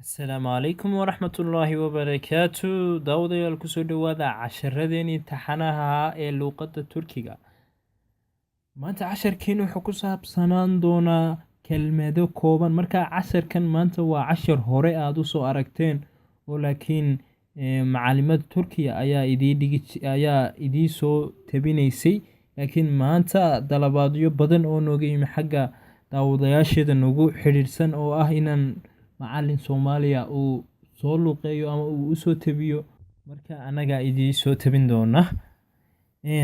Asalaamu calaykum waraxmatullaahi wabarakaatu. Daawadayaal kusoo dhawaada casharadeenii taxanaha ahaa ee luuqadda Turkiga. Maanta casharkeenu wuxuu ku saabsanaan doonaa kelmado kooban. Marka casharkan maanta waa cashar hore aad usoo aragteen oo laakiin macalimada Turkiga ayaa idii soo tabinaysay, laakiin maanta dalabaadyo badan oo nooga yimi xagga daawadayaasheeda nagu xiriirsan oo ah inaan macalin Soomaaliya uu soo luqeeyo ama uu usoo tabiyo, marka anaga idii soo tabin doona.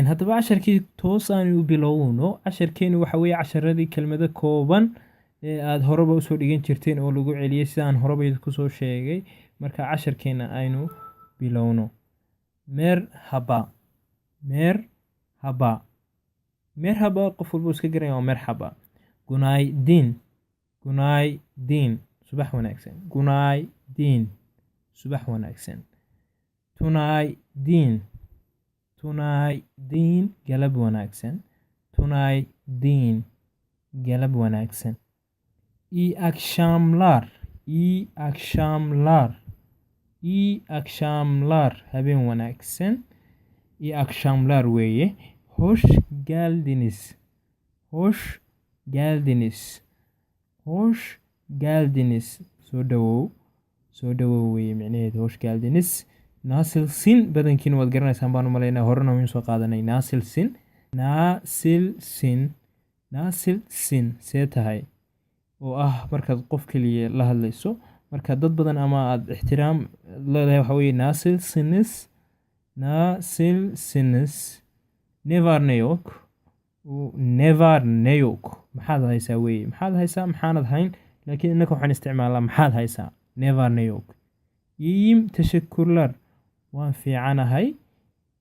Haddaba casharkii toos aan u bilowno. Casharkeenu waxa weeye casharadii kelmado kooban ee aad horeba usoo dhigan jirteen oo lagu celiyay sidaan horeba kusoo sheegay. Marka casharkeena aynu bilowno. Merhaba. Qof walba iska garanaya waa merhaba. Gunaydin. Subax wanaagsan. Subax wanaagsan. Tunaydin. Galab wanaagsan. Galab wanaagsan. İyi akşamlar. Habeen wanaagsan. İyi akşamlar weeye. Hoş geldiniz. Soo dhawow weeye micnaheedu hoş geldiniz. Nasılsın badankiina waad garanaysaan baan u malaynaa, horena waynu soo qaadanay. Nasılsın see tahay oo ah markaad qof keliya la hadlayso. Marka dad badan ama aad ixtiraam leedahay waxa weeye nasılsınız. Ne var ne yok. Maxaad haysaa weeye. Maxaanad hayn, laakiin innaka waxaan isticmaalaa maxaad haysaa. Ne var ne yok. İyiyim, teşekkürler. Waan fiicanahay.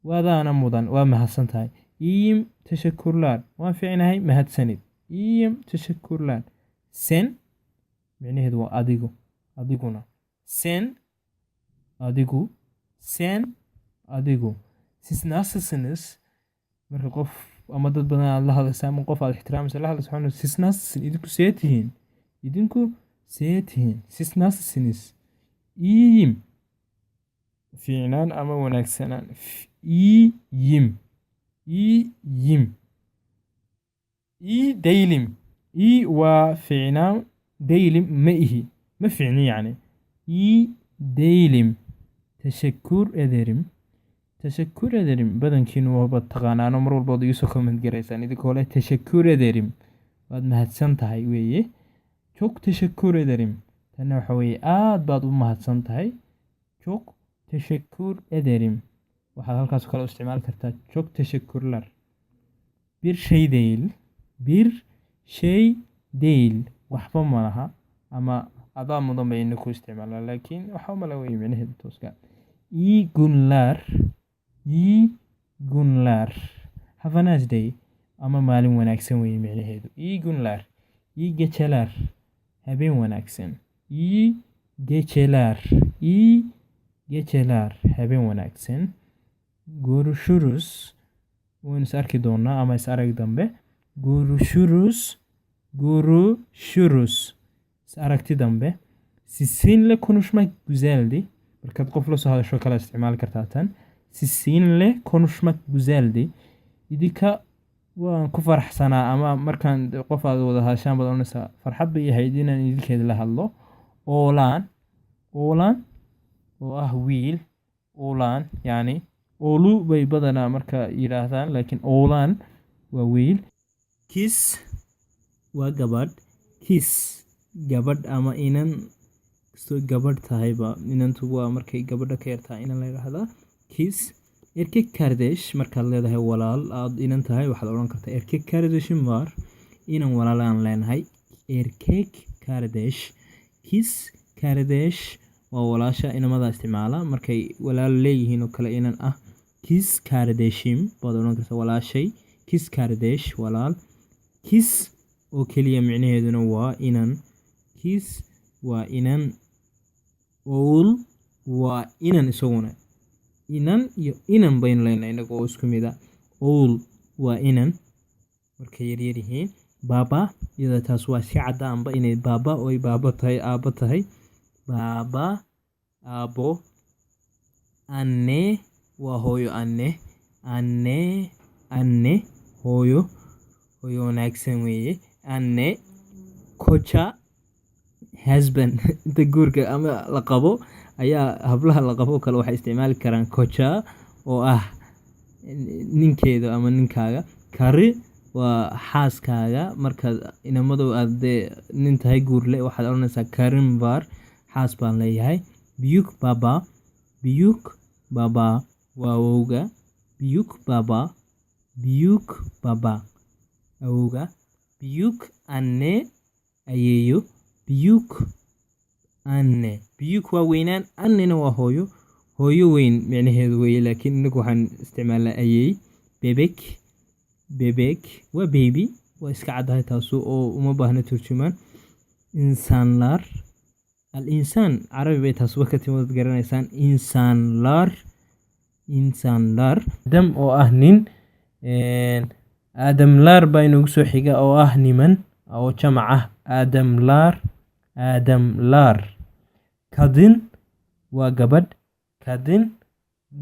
Waadaana mudan, waa mahadsan tahay. İyiyim, teşekkürler. Waan fiicanahay, mahadsanid. İyiyim, teşekkürler. Sen micnaheedu waa adigu, adiguna. Adigu. Siz nasılsınız? Marka qof ama dad badan aad la hadlaysa ama qof aad ixtiraamaysa la hadlaysa waxaan siz nasılsın, idinku see tihiin. Siz nasılsınız? İyiyim. Fiicnaan ama wanaagsanaan. İyiyim. İyi değilim. İyi waa fiicnaan, değilim ma ihi, ma fiicni yani. İyi değilim. Teşekkür ederim. Badankiinu waaba taqaanaano mar walba waad igu soo comment garaysaan idinkoo leh teşekkür ederim. Waad mahadsan tahay weeye. Çok teşekkür ederim. Tana waxa weeye aad baad u mahadsan tahay. Çok teşekkür ederim. Waxaad halkaas kale u isticmaali kartaa çok teşekkürler. Bir şey değil. Waxba ma laha ama adaa mudan baynu ku isticmaalaa, laakiin waxa ma la weeye micnaheedu tooska. İyi günler. Have a nice day. Ama maalin wanaagsan weeye micnaheedu. İyi günler. İyi geceler. Habeen wanaagsan. İyi geceler. Habeen wanaagsan. Görüşürüz. Waynu is arki doonaa ama is arag dambe. Görüşürüz. Is aragti dambe. Sizinle konuşmak güzeldi. Markaad qof la soo hadasho kala isticmaali kartaa tan. Sizinle konuşmak güzeldi. Idinka waan ku faraxsanaa ama markaan qof aad wada hadashaan baad oranaysaa farxad bay ahayd inaan idinkeeda la hadlo. Oolaan oo ah wiil. Oolaan yani oolu bay badanaa marka yiraahdaan, laakiin oolaan waa wiil. Kis waa gabadh. Gabadh ama inan kastoo gabadh tahayba, inantu waa markay gabadha ka yartaa inan la yiraahdaa kis. Erkek kardeş markaad leedahay walaal aad inan tahay waxaad oran kartaa erkek kardeşim var. Inan walaalaan leenahay. Erkek kardeş. Kis kardeş waa walaasha inamada isticmaala markay walaal leeyihiin oo kale inan ah. Kis kardeşim baad oran kartaa walaashay. Kis kardeş walaal. Kis oo keliya micnaheeduna waa inan. Kis waa inan. Owl waa inan isaguna. Inan iyo inan baynu leenahay inaga oo isku mid ah. Owl waa inan markay yaryar yihiin. Baba iyada taas waa si cadaanba inay baba oo baaba tahay aaba tahay. baaba, aabo. Anne waa hooyo anne. Anne hooyo wanaagsan weeye. Anne kocha husband inta guurka ama la qabo ayaa hablaha la qabo kale waxay isticmaali karaan kocha oo ah ninkeeda ama ninkaaga. Kari waa xaaskaaga markaad inamadu aad nin tahay guur leh waxaad oranaysaa karin var xaas baan leeyahay. Biyuk baba waa awowga. Biyuk baba awowga. Biyuk anne ayeeyo. Biyuk anne waa weynaan, annena waa hooyo weyn micnaheedu weeye laakiin inagu waxaan isticmaalnaa ayeey. Bebek waa baby, waa iska caddahay taasu oo uma baahna turjumaan. Insanlar al insaan carabi bay taasuba ka timid garanaysaan. Insanlar dam oo ah nin. Aadamlar baa inoogu soo xiga oo ah niman oo jamac ah. Aadamlar. Kadin waa gabadh.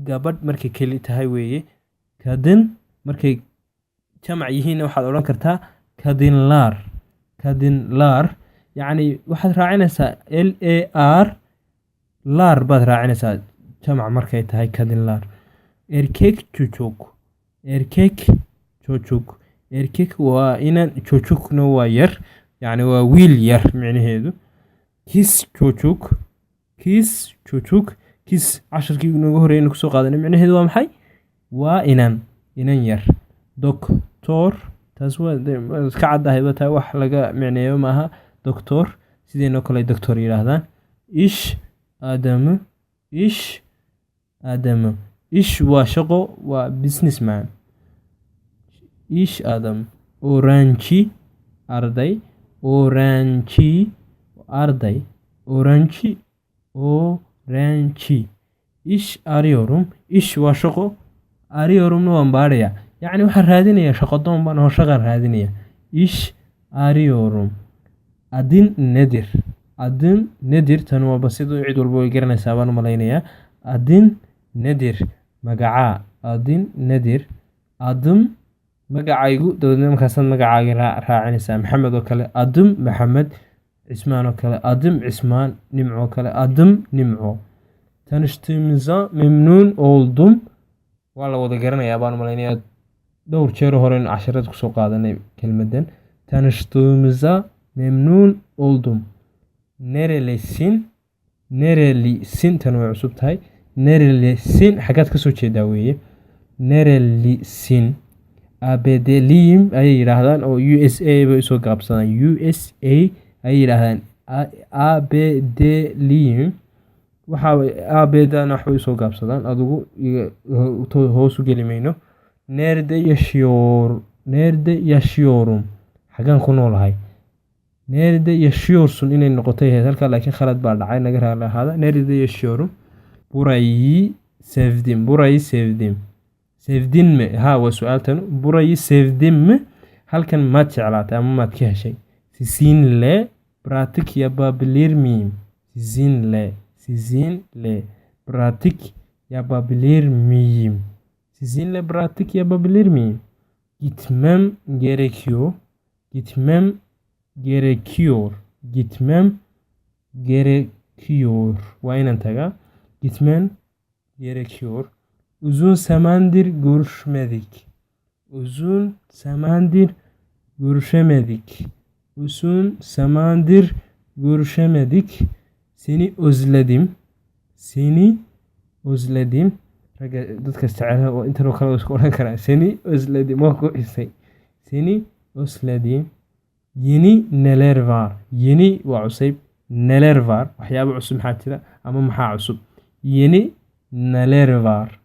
Gabadh markay keli tahay weeye. Kadin markay jamac yihiin waxaad odhan kartaa kadinlar. Yacni waxaad raacinaysaa lar baad raacinaysaa jamac markay tahay kadinlar. Erkek waa inan, chuchukna waa yar, yacni waa wiil yar micnaheedu. Kis casharkii noogu horreeyay kusoo qaadanay micnaheedu waa maxay? Waa inan yar. Doctor taas waa iska caddahay ba tahay wax laga micneeyo maaha. Doctor sideenoo kale doctor yiraahdaan. Ish waa shaqo, waa businessman. Adam. Orange arday. Ish ariorum. Ish waa shaqo. Ariorumna waan baadhayaa, yacni waxaan raadinayaa shaqo doon baan oo shaqaan raadinaya. Ish ariorum. Adin nadir tan waa basido cid walba way garanaysaa baan u malaynayaa. Adin nadir magacaa. Adum magacaygu dabadeedna markaasaad magacaaga raacinaysaa. Maxamed oo kale adum maxamed. Cismaan oo kale adum cismaan. Nimco oo kale adum nimco. Tanishtimza memnuun oldum waa la wada garanayaa baan u malaynayaa dhowr jeer hore in casharad kusoo qaadanay kelmaddan. Tanishtimza memnuun oldum. Nerelisin tan way cusub tahay. Nerelisin xagaad ka soo jeedaa weeye. Nerelisin. Abedeliyim ayay yiraahdaan oo USA bay soo gaabsadaan. USA ayay yiraahdaan. Abedeliyim waxa abedan waxay soo gaabsadaan adigu hoos u geli mayno. Nerde yashiorum xagaan ku noolahay. Nerde yashiorsun inay noqotay halka laakiin khalad baa dhacay naga raali ahaada. Nerde yashiorum. Burayi sevdim. Sevdinme waa su'aaltan. Burayi sevdinme halkan maad jeclaatay ama maad ka heshay. Sizinle pratik yapabilir miyim? Sizinle pratik yapabilir miyim? Gitmem gerekiyor. Waa inaan tagaa. Gitmem gerekiyor. Uzun zamandır görüşemedik. Seni özledim. Dadka istacala oo intan oo kale isku oran karaa. Seni özledim waa ku isay. Seni özledim. Yeni neler var? Yeni waa cusub. Neler var? Waxyaabo cusub maxaa jira ama maxaa cusub? Yeni neler var?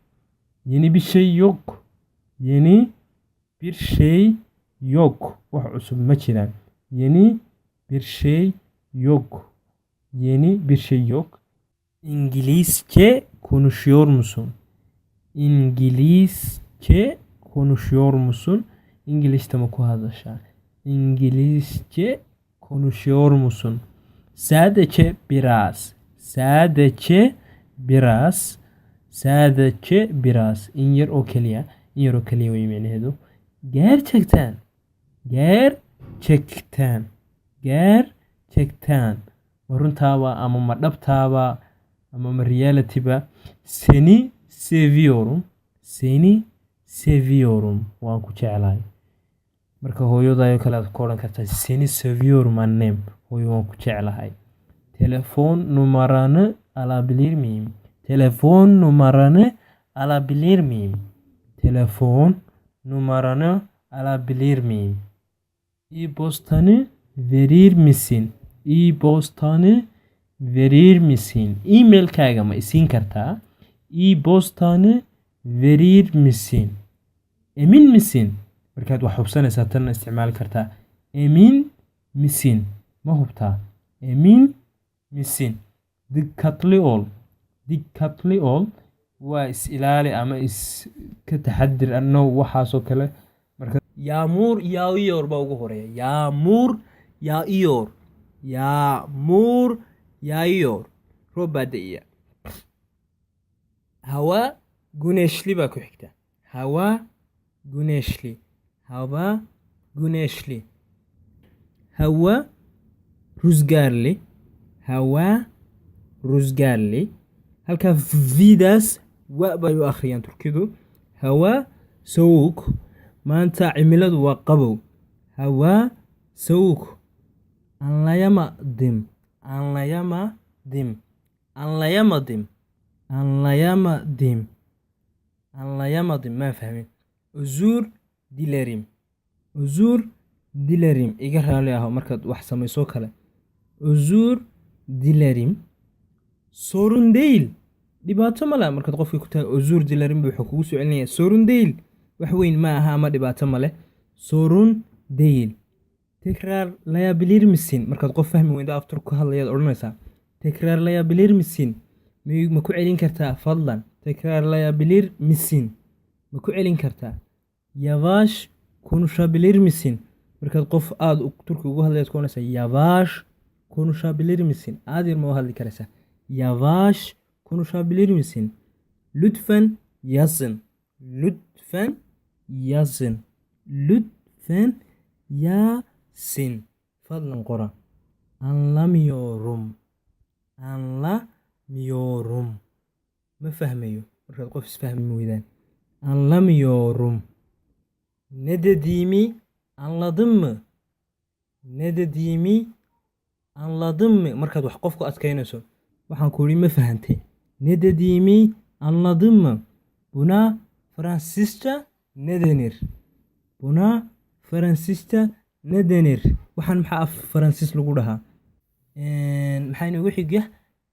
Yeni bir şey yok. Wax cusub ma jiraan. Yeni bir şey yok. İngilizce konuşuyor musun? İngilizce mi ku hadashaa? İngilizce konuşuyor musun? Sadece biraz. Sadece biraz. Sadece biraz. In yar oo keliya. In yar oo keliya way micnaheedu. Gerçekten. Gerçekten. Gerçekten. Ma runtaaba ama ma dhabtaaba ama ma reality ba. Seni seviyorum. Seni seviyorum. Waan ku jeclahay. Marka hooyadaayo kale aad ku odhan kartaa seni seviyorum annem. Hooyo waan ku jeclahay. Telefon numaranı alabilir miyim? Telefon numaranı alabilir miyim? Telefon numaranı alabilir miyim? E-postanı verir misin? E-postanı verir misin? E-mailkaaga ma isiin kartaa? E-postanı verir misin? Emin misin? Markaad wax hubsanaysaa tan isticmaali kartaa. Emin misin? Ma hubtaa? Emin misin? Dikkatli ol. Dikkatli ol. Waa is ilaali ama iska taxadir anno waxaasoo kale. Marka yağmur yağıyor baa ugu horeeya. Yağmur yağıyor. Yağmur yağıyor. Roob baa da'aya. Hava güneşli baa ku xigta. Hava güneşli. Hava güneşli. Hava rüzgarlı. Hava rüzgarlı. Halka vidaas wa bay u akhriyaan turkidu. Hava soğuk. Maanta cimiladu waa qabow. Hava soğuk. Anlayamadım. Anlayamadım. Anlayamadım. Anlayamadım. Anlayamadım. Ma fahmin. Özür dilerim. Özür dilerim. Iga raali aho markaad wax samayso kale. Özür dilerim. Sorun değil. Dhibaato ma leh markaad qofkii ku tahay özür dilerim buu wuxuu kugu soo celinayaa sorun değil. Wax weyn ma aha ama dhibaato ma leh. Sorun değil. Tekrarlayabilir misin? Markaad qof fahmi weydo af Turk ku hadlayaad odhanaysaa. Tekrarlayabilir misin? Ma ku celin kartaa fadlan? Tekrarlayabilir misin? Ma ku celin kartaa? Yavaş konuşabilir misin? Markaad qof aad Turki ugu hadlayaad ku odhanaysaa yavaş konuşabilir misin? Aad yar ma u hadli karaysaa. Yavaş konuşabilir misin? Lütfen yazın. Lütfen yazın. Lütfen yazın. Fadlan qora. Anlamıyorum. Anlamıyorum. Ma fahmayo. Markaad qof isfahmi weydaan. Anlamıyorum. Ne dediğimi anladın mı? Ne dediğimi anladın mı? Markaad wax qofku adkaynayso. Waxaan ku yidhi ma fahantay. Ne dediğimi anladın mı? Buna Fransızca ne denir? Buna Fransızca ne denir? Waxaan maxaa af Faransiis lagu dhahaa? Maxaa inoogu xiga?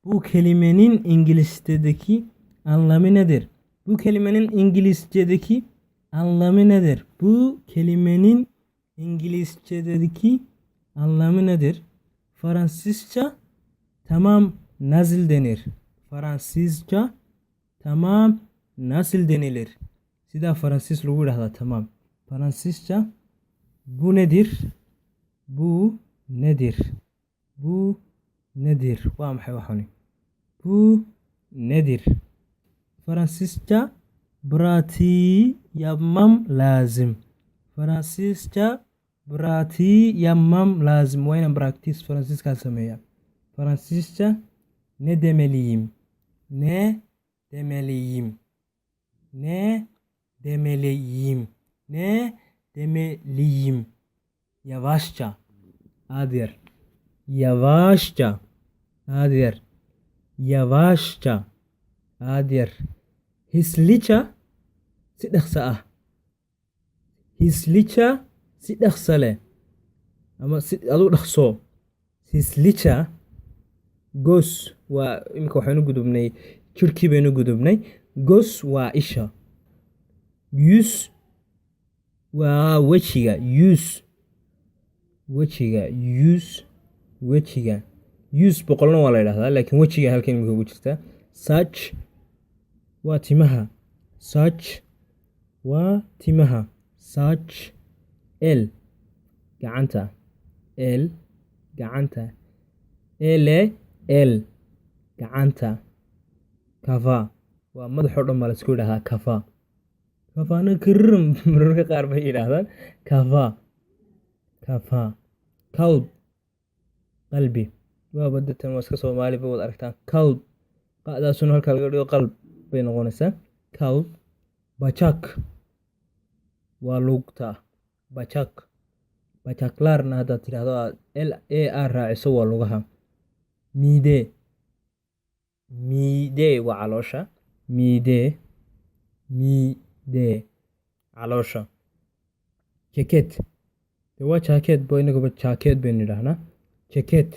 Bu kelimenin İngilizce'deki anlamı nedir? Bu kelimenin İngilizce'deki anlamı nedir? Bu kelimenin İngilizce'deki anlamı nedir? Fransızca tamam nasıl denir? Fransızca tamam nasıl denilir? Sidaa Faransiis lagu yidhahdaa tamam. Fransızca bu nedir? Bu nedir? Bu nedir? Waa maxay waxani? Bu nedir? Fransızca pratiği yapmam lazım. Fransızca pratiği yapmam lazım. Waa inaan practice Faransiiskaa sameeyaa. Fransızca ne demeliyim? Ne demeliyim? Ne demeliyim? Ne demeliyim? Yavaşça. Adir. Yavaşça. Adir. Yavaşça. Adir. Hızlıca. Si dhaqso ah. Hızlıca si dhaqso leh. Ama si aduu dhaqso. Hızlıca. Gos waa imika waxaynu gudubnay jirkii baynu gudubnay. Gos waa isha. Yüz waa wejiga. Yüz. Wejiga. Yüz. Wejiga. Yüz boqolna waa la yidhahdaa laakiin wejiga halkan imika ugu jirta. Saç waa timaha. Saç waa timaha. Saç. El gacanta. El gacanta. Ele el. gacanta. Kafa waa madaxoo dhan baa la isku yidhahdaa kafa. Kafaana kirrim mararka qaar bay yidhaahdaan kafa. Kafa. Kawd qalbi waa badatan waa iska Soomaali ba wada aragtaan kawd qadaasuna halka laga dhigo qalb bay noqonaysaa kawd. Bachak waa lugta. Bachak bachaklaarna haddaad tidhaahdo LAR raaciso waa lugaha. Miide miide waa caloosha. Miide miide caloosha. Jacket waa jacket bo inaguba jacket baynu nidhahnaa. Jacket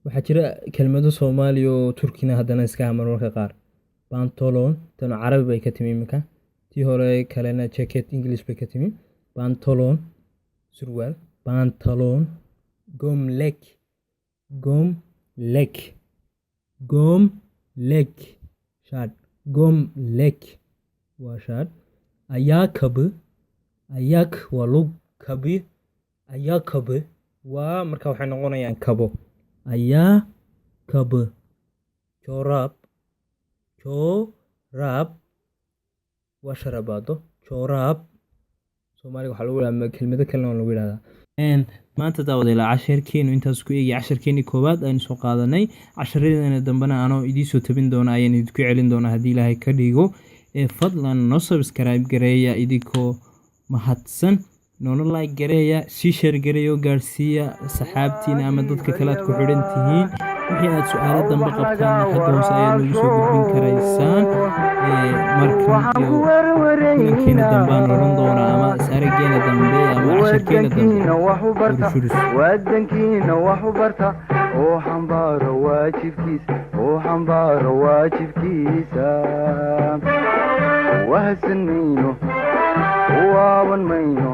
waxaa jira kelmado Soomaali oo Turkina haddana iska hamar marka qaar. Pantolon tan Carabi bay ka timi iminka. Tii hore kalena jacket English bay ka timi. Pantolon surwaal. Pantalon. Gomlek gomlek gomlek shirt. Gomlek waa shirt. Ayakkabı ayak waa lug. Kabi ayakkabı waa marka waxay noqonayaan kabo. Ayakkabı. Chorap chorap waa sharabaado. Chorap Soomaaliga waxaa lagu yidhahdaa kelmado kalena waa lagu yidhahdaa. Maanta daawadayla casharkeenu intaas ku eegi casharkeeni koowaad aynu soo qaadanay. Casharadeenna dambena anoo idiin soo tabin doona ayaan idinku celin doonaa haddii Ilaahay ka dhigo. Fadlan noo subscribe gareeya idinkoo mahadsan. Noona like gareeya, sii share gareeyo, gaarsiiya saxaabtiina ama dadka kale aad ku xidhan tihiin. Wixii aad su'aalo dambe qabtaan xagga hoose ayaad nagu soo gudbin karaysaan. Markan iyo kulankeena dambe aan oran doonaa ama saarageena dambe ama casharkeena dambe. Wadankiina wax u barta oo xambaaro waajibkiisa wahsan mayno waaban mayno